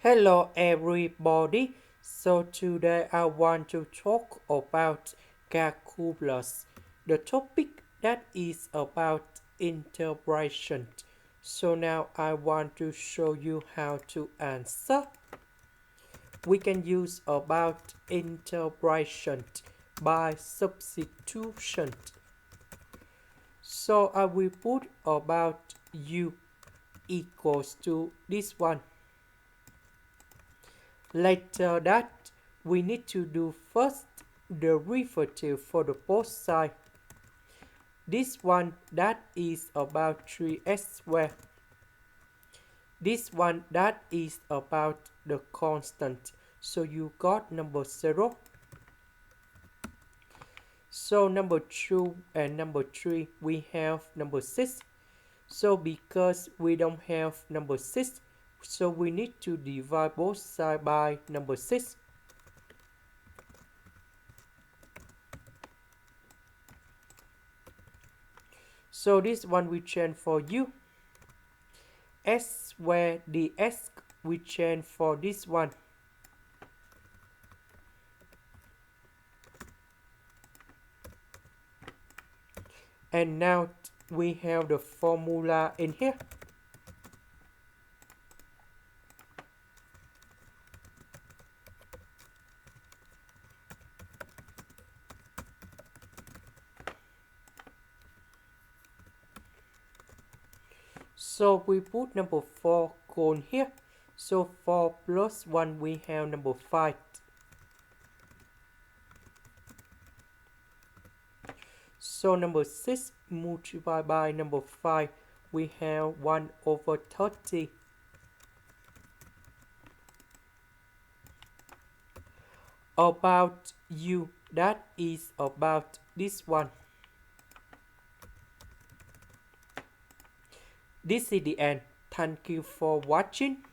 Hello everybody. So today I want to talk about calculus, the topic that is about integration. So now I want to show you how to answer. We can use about integration by substitution. So I will put about u equals to this one. Later that, we need to do first derivative for the both side. This one that is about 3x squared. This one that is about the constant. So you got number 0. So number 2 and number 3 we have number 6. So because we don't have number 6, so we need to divide both sides by number 6. So this one we change for u. S where the s we change for this one. And now we have the formula in here. So we put number 4 cone here. So 4 plus 1 we have number 5. So number 6 multiplied by number 5 we have 1 over 30. About u, that is about this one. This is the end. Thank you for watching.